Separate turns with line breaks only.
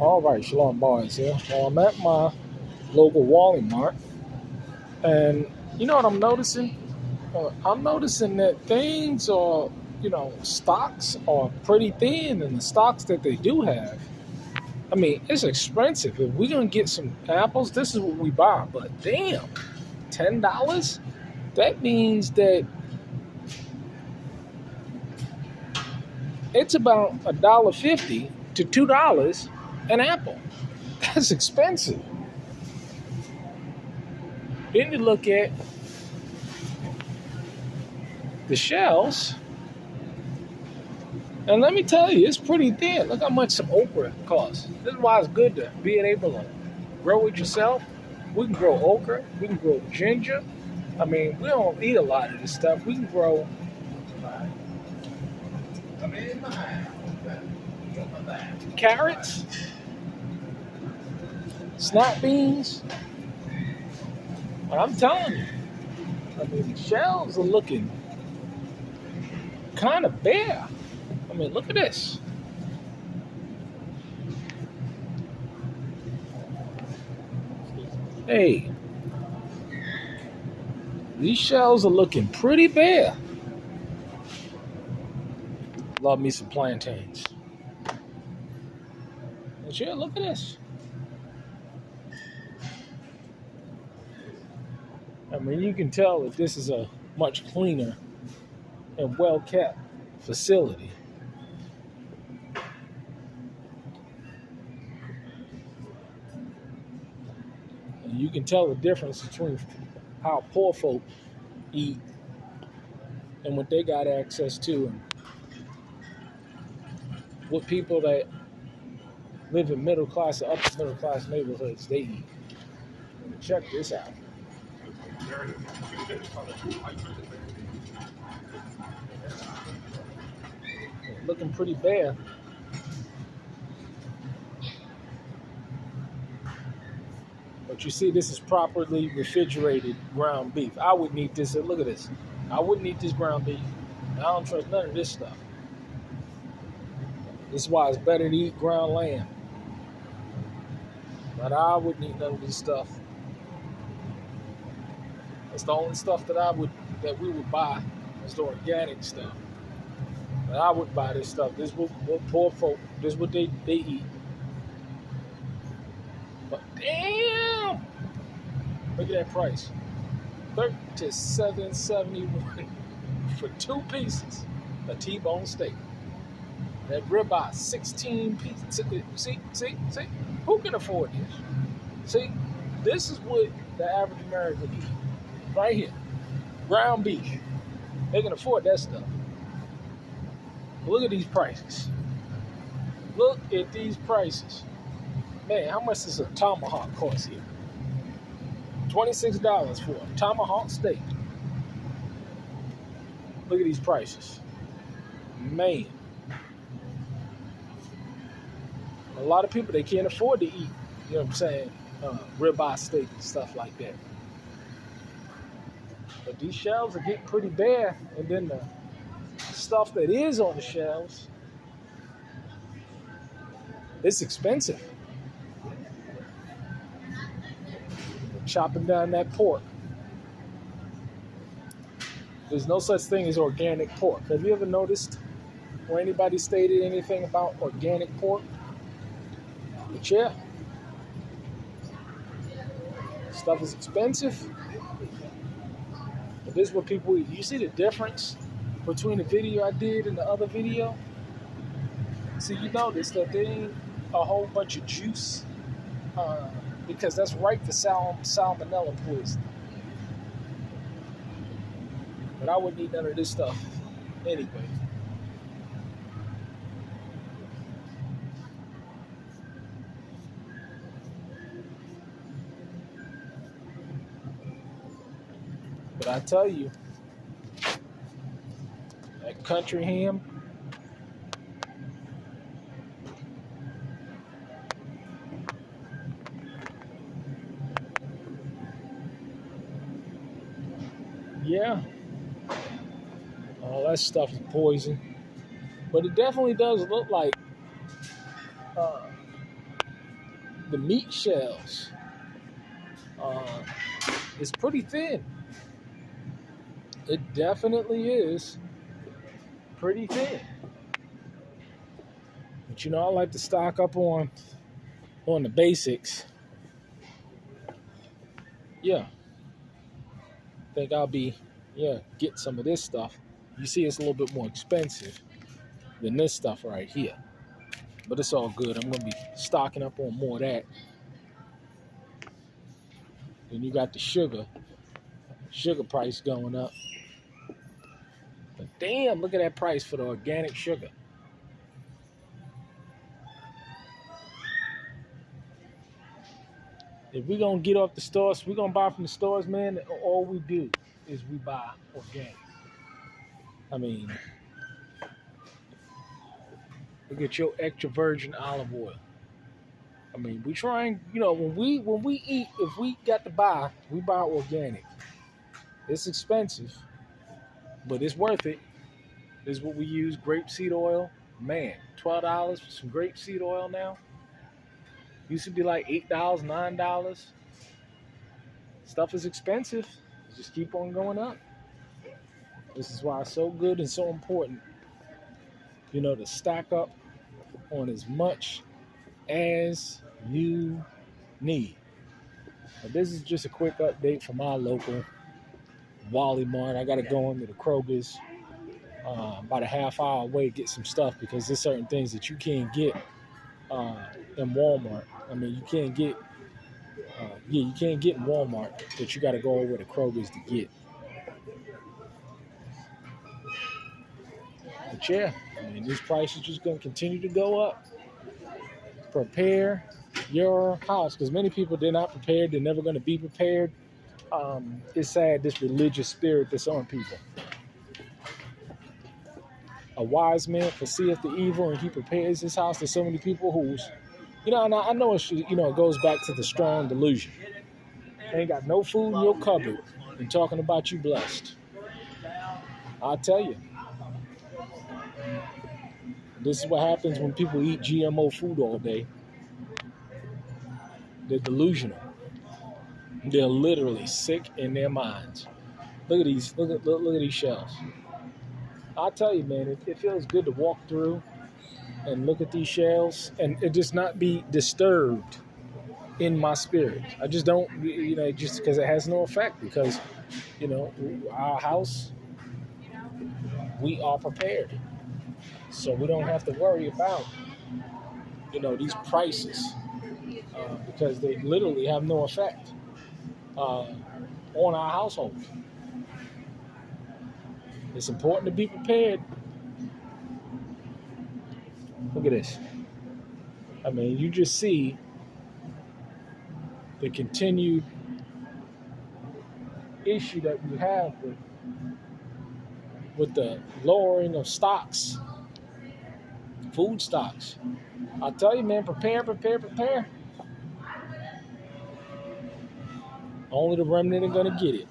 All right, Shalom Barnes here. Well, I'm at my local Walmart, and you know what I'm noticing? I'm noticing that things are, stocks are pretty thin, and the stocks that they do have, I mean, it's expensive. If we're gonna get some apples, this is what we buy. But damn, $10? That means that it's about $1.50 to $2 an apple. That's expensive. Then you look at the shells. And let me tell you, it's pretty thin. Look how much some okra costs. This is why it's good to be able to grow it yourself. We can grow okra. We can grow ginger. I mean, we don't eat a lot of this stuff. We can grow carrots, snap beans. But I'm telling you, I mean, the shelves are looking kind of bare. I mean, look at this. Hey, these shelves are looking pretty bare. Love me some plantains. And yeah, look at this. I mean, you can tell that this is a much cleaner and well-kept facility. And you can tell the difference between how poor folk eat and what they got access to, and what people that live in middle class or upper middle class neighborhoods they eat. Check this out. Looking pretty bare. But you see, this is properly refrigerated ground beef. I wouldn't eat this. Look at this. I wouldn't eat this ground beef. I don't trust none of this stuff. This is why it's better to eat ground lamb. But I wouldn't eat none of this stuff. It's the only stuff that we would buy is the organic stuff. But I would buy this stuff. This is what poor folk, this is what they eat. But damn! Look at that price. $37.71 for 2 pieces of T-bone steak. That ribeye, 16 pieces. See? Who can afford this? See? This is what the average American eats. Right here. Ground beef. They can afford that stuff. Look at these prices. Look at these prices. Man, how much does a tomahawk cost here? $26 for a tomahawk steak. Look at these prices. Man. A lot of people, they can't afford to eat, you know what I'm saying, ribeye steak and stuff like that. But these shelves are getting pretty bare, and then the stuff that is on the shelves, it's expensive. Chopping down that pork. There's no such thing as organic pork. Have you ever noticed or anybody stated anything about organic pork? But yeah, stuff is expensive. But this is what people eat. You see the difference between the video I did and the other video? See, you notice that there ain't a whole bunch of juice because that's ripe for salmonella poisoning. But I wouldn't eat none of this stuff anyway. But I tell you, that country ham, yeah, all that stuff is poison. But it definitely does look like the meat shells is pretty thin. It definitely is pretty thin. But I like to stock up on the basics. Yeah. Think I'll be get some of this stuff. You see it's a little bit more expensive than this stuff right here. But it's all good. I'm gonna be stocking up on more of that. Then you got the sugar price going up. But damn, look at that price for the organic sugar. If we're going to get off the stores, we're going to buy from the stores, man, all we do is we buy organic. I mean, look at your extra virgin olive oil. I mean, we trying, when we eat, if we got to buy, we buy organic. It's expensive, but it's worth it. This is what we use, grapeseed oil. Man, $12 for some grapeseed oil now. Used to be like $8, $9. Stuff is expensive. Just keep on going up. This is why it's so good and so important, to stack up on as much as you need. But this is just a quick update from our local Wally Mart. I got to go into the Kroger's about a half hour away to get some stuff because there's certain things that you can't get in Walmart. I mean, you can't get you can't get in Walmart, but you got to go over to Kroger's to get. But yeah, I mean, these prices are just going to continue to go up. Prepare your house, because many people, they're not prepared. They're never going to be prepared. It's sad, this religious spirit that's on people. A wise man foreseeth the evil, and he prepares his house. There's so many people who's, and I know it's, it goes back to the strong delusion. Ain't got no food in your cupboard and talking about you blessed. I'll tell you. This is what happens when people eat GMO food all day. They're delusional. They're literally sick in their minds. Look at these. Look at these shells. I'll tell you, man. It feels good to walk through and look at these shells and it just not be disturbed in my spirit. I just don't, just because it has no effect. Because, our house, we are prepared. So we don't have to worry about, these prices because they literally have no effect on our household. It's important to be prepared. Look at this. I mean, you just see the continued issue that we have with the lowering of stocks. Food stocks. I'll tell you, man, prepare. Only the remnant are going to get it.